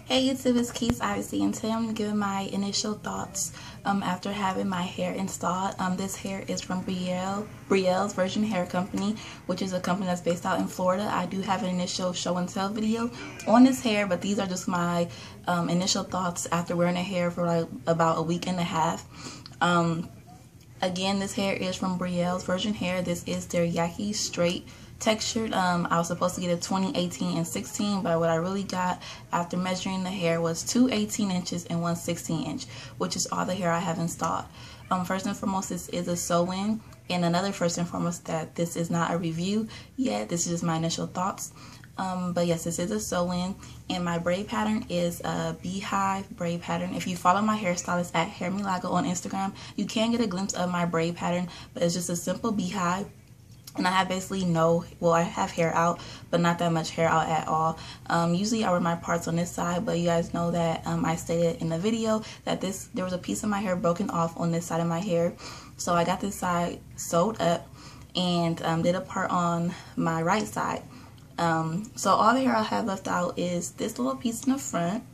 Hey YouTube, it's Keith Icy, and today I'm giving my initial thoughts after having my hair installed. This hair is from Brielle's Virgin Hair Company, which is a company that's based out in Florida. I do have an initial show and tell video on this hair, but these are just my initial thoughts after wearing the hair for like about a week and a half. Again, this hair is from Brielle's Virgin Hair. This is their Yaki straight textured. I was supposed to get a 20, 18, and 16, but what I really got after measuring the hair was 2 18 inches and 1 16 inch, which is all the hair I have installed. First and foremost, this is a sew-in, and another first and foremost that this is not a review yet. This is just my initial thoughts. But yes, this is a sew-in, and my braid pattern is a beehive braid pattern. If you follow my hairstylist at Hair Milagro on Instagram, you can get a glimpse of my braid pattern, but it's just a simple beehive. And I have basically I have hair out, but not that much hair out at all. Usually I wear my parts on this side, but you guys know that I stated in the video that there was a piece of my hair broken off on this side of my hair. So I got this side sewed up and did a part on my right side. So all the hair I have left out is this little piece in the front.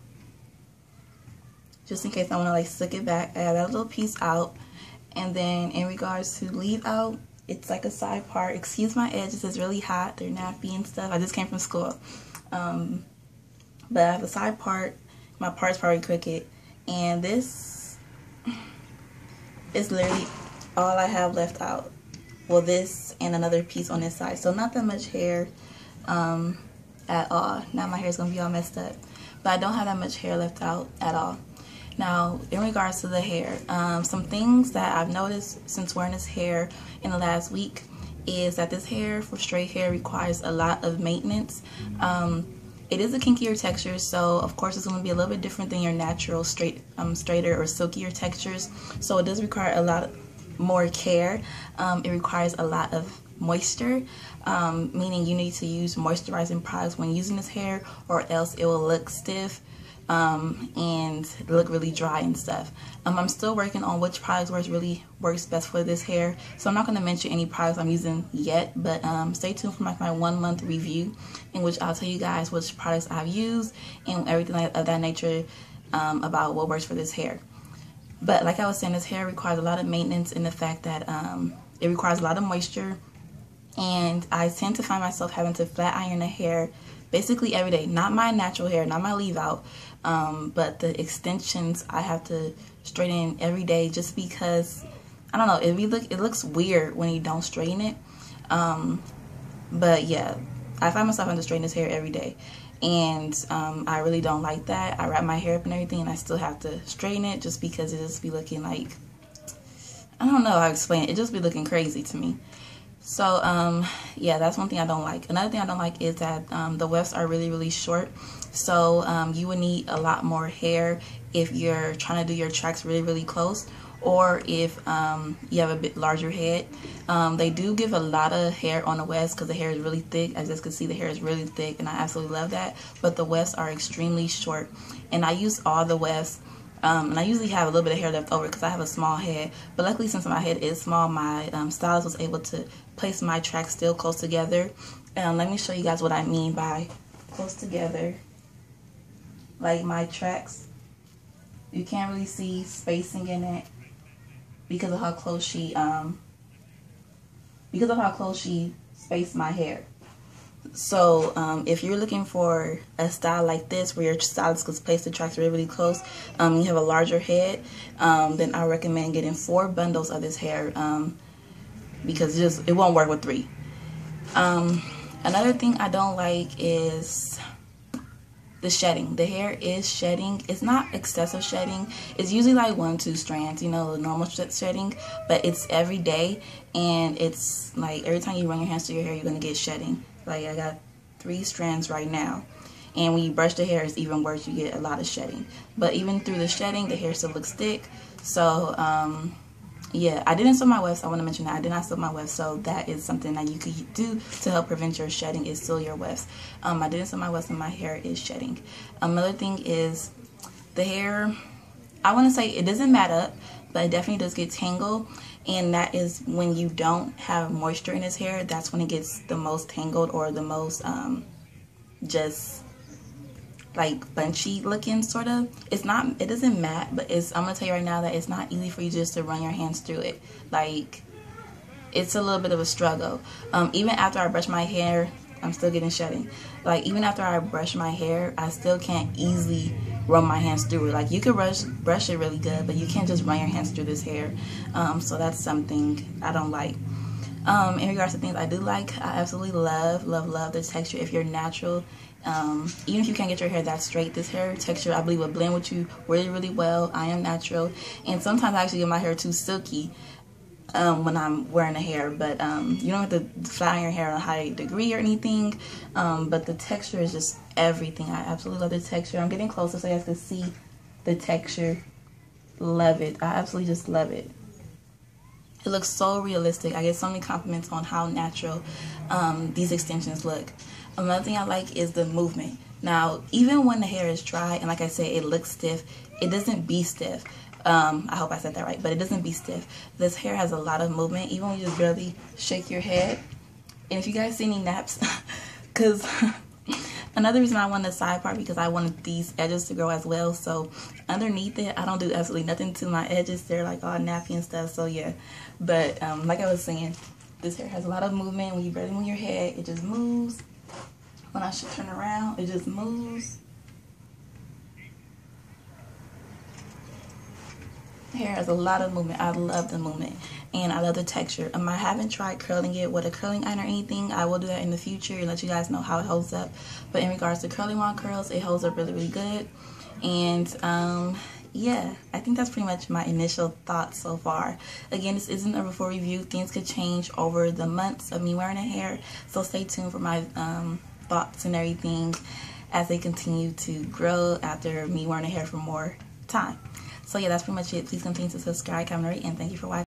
Just in case I want to like stick it back, I have that little piece out. And then in regards to leave out, it's like a side part. Excuse my edges, it's really hot. They're nappy and stuff. I just came from school. But I have a side part. My part's probably crooked. And this is literally all I have left out. Well, this and another piece on this side. So not that much hair at all. Now my hair's going to be all messed up. But I don't have that much hair left out at all. Now, in regards to the hair, some things that I've noticed since wearing this hair in the last week is that this hair for straight hair requires a lot of maintenance. It is a kinkier texture, so of course it's going to be a little bit different than your natural straighter or silkier textures. So it does require a lot more care. It requires a lot of moisture, meaning you need to use moisturizing products when using this hair, or else it will look stiff and look really dry and stuff. I'm still working on which products really works best for this hair, so I'm not going to mention any products I'm using yet, but stay tuned for my 1 month review, in which I'll tell you guys which products I've used and everything of that nature about what works for this hair. But like I was saying, this hair requires a lot of maintenance in the fact that it requires a lot of moisture, and I tend to find myself having to flat iron the hair basically every day. Not my natural hair, not my leave out, but the extensions I have to straighten every day, just because I don't know, it looks weird when you don't straighten it. But yeah, I find myself having to straighten this hair every day, and I really don't like that. I wrap my hair up and everything, and I still have to straighten it just because it just be looking like, I don't know how to explain it. It just be looking crazy to me. So yeah, that's one thing I don't like. Another thing I don't like is that the wefts are really short. So you would need a lot more hair if you're trying to do your tracks really close, or if you have a bit larger head. They do give a lot of hair on the wefts because the hair is really thick. As you can see, the hair is really thick, and I absolutely love that. But the wefts are extremely short, and I use all the wefts. And I usually have a little bit of hair left over because I have a small head. But luckily, since my head is small, my stylist was able to place my tracks still close together. Let me show you guys what I mean by close together. Like my tracks, you can't really see spacing in it because of how close she spaced my hair. So if you're looking for a style like this where your stylist could place the tracks really close, you have a larger head, then I recommend getting 4 bundles of this hair, because it won't work with 3. Another thing I don't like is the shedding. The hair is shedding. It's not excessive shedding. It's usually like 1-2 strands, you know, the normal shedding, but it's every day, and it's like every time you run your hands through your hair, you're gonna get shedding. Like I got 3 strands right now, and when you brush the hair, it's even worse. You get a lot of shedding. But even through the shedding, the hair still looks thick. So yeah, I didn't sew my wefts. I want to mention that I did not sew my wefts, so that is something that you could do to help prevent your shedding, is seal your wefts. I didn't sew my wefts, and my hair is shedding. Another thing is the hair, I want to say it doesn't mat up, but it definitely does get tangled. And that is when you don't have moisture in his hair. That's when it gets the most tangled, or the most just like bunchy looking sort of. It's not, it doesn't matte, but I'm gonna tell you right now that it's not easy for you just to run your hands through it. Like, it's a little bit of a struggle. Even after I brush my hair, I'm still getting shedding. Like, even after I brush my hair, I still can't easily run my hands through it. Like, you can brush it really good, but you can't just run your hands through this hair. So that's something I don't like. In regards to things I do like, I absolutely love the texture. If you're natural, even if you can't get your hair that straight, this hair texture I believe will blend with you really well. I am natural, and sometimes I actually get my hair too silky when I'm wearing a hair, but you don't have to flatten your hair on a high degree or anything, but the texture is just everything. I absolutely love the texture. I'm getting closer so you guys can see the texture. Love it. I absolutely just love it. It looks so realistic. I get so many compliments on how natural these extensions look. Another thing I like is the movement. Now, even when the hair is dry, and like I said, it looks stiff, it doesn't be stiff. I hope I said that right, but it doesn't be stiff. This hair has a lot of movement, even when you just barely shake your head. And if you guys see any naps, because another reason I wanted the side part, because I wanted these edges to grow as well. So underneath it, I don't do absolutely nothing to my edges. They're like all nappy and stuff, so yeah. But like I was saying, this hair has a lot of movement. When you barely move your head, it just moves. When I should turn around, it just moves. Hair has a lot of movement. I love the movement, and I love the texture. I haven't tried curling it with a curling iron or anything. I will do that in the future and let you guys know how it holds up. But in regards to curling wand curls, it holds up really good. And yeah, I think that's pretty much my initial thoughts so far. Again, this isn't a full review. Things could change over the months of me wearing a hair, so stay tuned for my thoughts and everything as they continue to grow after me wearing a hair for more time. So yeah, that's pretty much it. Please continue to subscribe, comment, rate, and thank you for watching.